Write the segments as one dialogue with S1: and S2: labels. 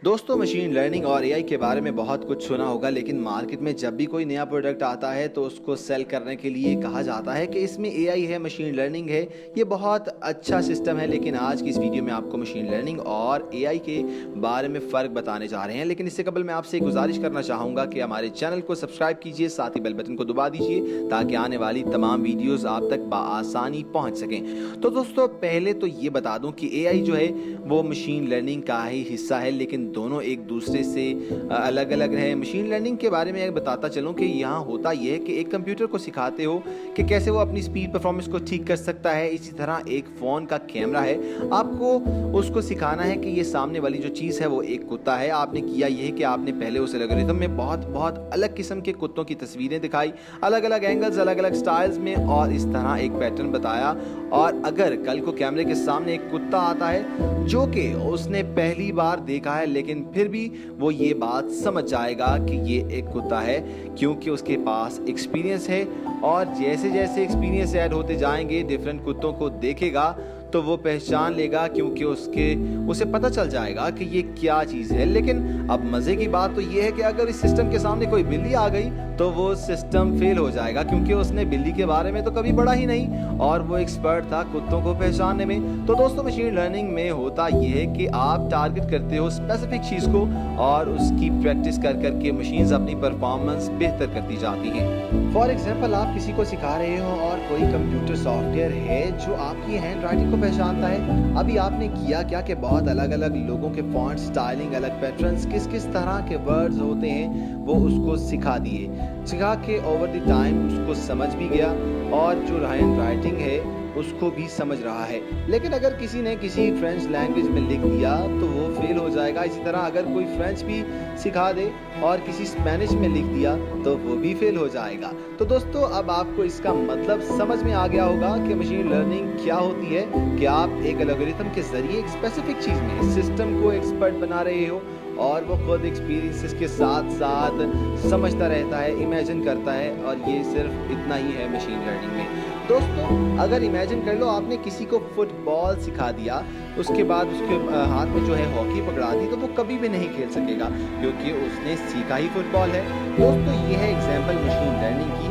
S1: दोस्तों, machine learning और AI के बारे में बहुत कुछ सुना होगा, लेकिन मार्केट में जब भी कोई नया प्रोडक्ट आता है तो उसको सेल करने के लिए कहा जाता है कि इसमें एआई है, मशीन लर्निंग है, ये बहुत अच्छा सिस्टम है। लेकिन आज की इस वीडियो में आपको मशीन लर्निंग और एआई के बारे में फ़र्क बताने जा रहे हैं। लेकिन इससे कबल मैं आपसे एक गुजारिश करना चाहूँगा कि हमारे चैनल को सब्सक्राइब कीजिए, साथ ही बेल बटन को दबा दीजिए ताकि आने वाली तमाम वीडियोज़ आप तक बआसानी पहुँच सकें। तो दोस्तों, पहले तो ये बता दूँ कि एआई जो है वो मशीन लर्निंग का ही हिस्सा है, लेकिन दोनों एक दूसरे से अलग अलग है। मशीन लर्निंग के बारे में बताता चलूँ कि यहाँ होता यह है कि एक कंप्यूटर को सिखाते हो कि कैसे वो अपनी स्पीड परफॉर्मेंस को ठीक कर सकता है। इसी तरह एक फ़ोन का कैमरा है, आपको उसको सिखाना है कि ये सामने वाली जो चीज़ है वो एक कुत्ता है। आपने किया ये है कि आपने पहले उस एल्गोरिथम में बहुत बहुत अलग किस्म के कुत्तों की तस्वीरें दिखाई, अलग अलग एंगल्स, अलग अलग स्टाइल्स में, और इस तरह एक पैटर्न बताया। और अगर कल को कैमरे के सामने एक कुत्ता आता है जो कि उसने पहली बार देखा है, लेकिन फिर भी वो ये बात समझ जाएगा कि ये एक कुत्ता है, क्योंकि उसके पास एक्सपीरियंस है। और जैसे जैसे एक्सपीरियंस ऐड होते जाएंगे, डिफरेंट कुत्तों को देखेगा तो वो पहचान लेगा, क्योंकि उसे पता चल जाएगा कि ये क्या चीज़ है। लेकिन अब मज़े की बात तो ये है कि अगर इस सिस्टम के सामने कोई बिल्ली आ गई तो वो सिस्टम फेल हो जाएगा, क्योंकि उसने बिल्ली के बारे में तो कभी पढ़ा ही नहीं और वो एक्सपर्ट था कुत्तों को पहचानने में। तो दोस्तों, मशीन लर्निंग में होता ये है कि आप टारगेट करते हो स्पेसिफिक चीज़ को और उसकी प्रैक्टिस कर करके मशीन्स अपनी परफॉर्मेंस बेहतर करती जाती हैं। फॉर एग्जाम्पल, आप किसी को सिखा रहे हो और कोई कंप्यूटर सॉफ्टवेयर है जो आपकी हैंड राइटिंग को पहचानता है। अभी आपने किया क्या कि बहुत अलग अलग लोगों के फॉन्ट, स्टाइलिंग, अलग पैटर्न्स, किस किस तरह के वर्ड्स होते हैं वो उसको सिखा के ओवर द टाइम उसको समझ भी गया और जो हैंड राइटिंग है उसको भी समझ रहा है। लेकिन अगर किसी ने किसी फ्रेंच लैंग्वेज में लिख दिया तो वो फेल हो जाएगा। इसी तरह अगर कोई फ्रेंच भी सिखा दे और किसी स्पेनिश में लिख दिया तो वो भी फेल हो जाएगा। तो दोस्तों, अब आपको इसका मतलब समझ में आ गया होगा कि मशीन लर्निंग क्या होती है, कि आप एक एल्गोरिथम के जरिए एक स्पेसिफिक चीज़ में सिस्टम को एक्सपर्ट बना रहे हो और वो खुद एक्सपीरियंसेस के साथ साथ समझता रहता है, इमेजिन करता है, और ये सिर्फ इतना ही है मशीन लर्निंग में। दोस्तों, अगर इमेजिन कर लो आपने किसी को फुटबॉल सिखा दिया, उसके बाद उसके हाथ में जो है हॉकी पकड़ा दी, तो वो कभी भी नहीं खेल सकेगा, क्योंकि उसने सीखा ही फुटबॉल है। दोस्तों, ये है एग्जाम्पल मशीन लर्निंग की।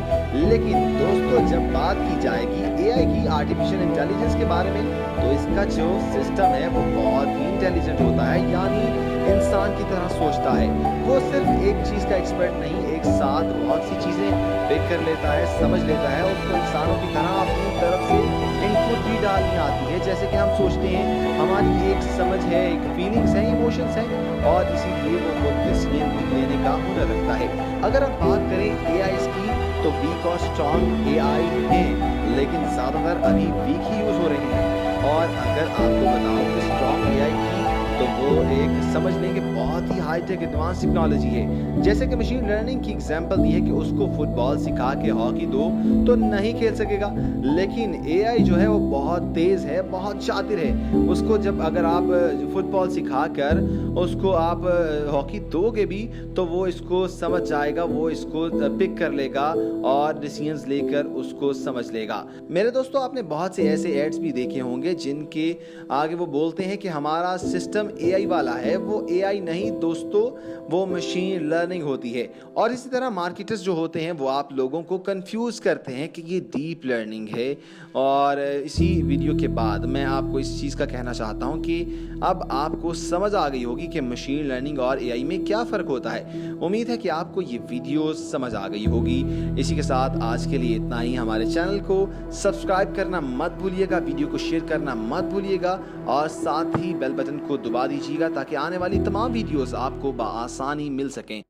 S1: लेकिन दोस्तों, जब बात की जाएगी एआई की, आर्टिफिशियल इंटेलिजेंस के बारे में, तो इसका जो सिस्टम है वो बहुत ही इंटेलिजेंट होता है, यानी इंसान की तरह सोचता है। वो सिर्फ एक चीज़ का एक्सपर्ट नहीं, एक साथ बहुत सी चीज़ें पिक कर लेता है, समझ लेता है। उसको इंसानों की तरह अपनी तरफ से इनपुट भी डालनी आती है, जैसे कि हम सोचते हैं। हमारी एक समझ है, एक फीलिंग्स हैं, इमोशंस हैं, और इसीलिए वो खुद डिसीजन लेने का हुनर रखता है। अगर हम बात करें एआई की, तो वीक और स्ट्रॉन्ग एआई हैं, लेकिन ज़्यादातर अभी वीक ही यूज़ हो रहे हैं। और अगर आपको बताऊं कि स्ट्रॉन्ग एआई की, तो वो एक समझ लेंगे बहुत ही हाईटेक एडवांस टेक्नोलॉजी है। जैसे कि मशीन लर्निंग की एग्जांपल दी है कि उसको फुटबॉल सिखा के हॉकी दो तो नहीं खेल सकेगा, लेकिन एआई जो है वो बहुत तेज़ है, बहुत शातिर है। उसको जब अगर आप फुटबॉल सिखा कर उसको आप हॉकी दोगे भी तो वो इसको समझ जाएगा, वो इसको पिक कर लेगा और डिसीजंस लेकर उसको समझ लेगा। मेरे दोस्तों, आपने बहुत से ऐसे एड्स भी देखे होंगे जिनके आगे वो बोलते हैं कि हमारा सिस्टम एआई वाला है। वो एआई नहीं दोस्तों, वो मशीन लर्निंग होती है। और इसी तरह मार्केटर्स जो होते हैं वो आप लोगों को कंफ्यूज करते हैं कि ये डीप लर्निंग है। और इसी वीडियो के बाद मैं आपको इस चीज़ का कहना चाहता हूँ कि अब आपको समझ आ गई होगी कि मशीन लर्निंग और एआई में क्या फ़र्क होता है। उम्मीद है कि आपको ये वीडियो समझ आ गई होगी। इसी के साथ आज के लिए इतना ही। हमारे चैनल को सब्सक्राइब करना मत भूलिएगा, वीडियो को शेयर करना मत भूलिएगा, और साथ ही बेल बटन को दबा दीजिएगा ताकि आने वाली तमाम वीडियोस आपको बआसानी मिल सकें।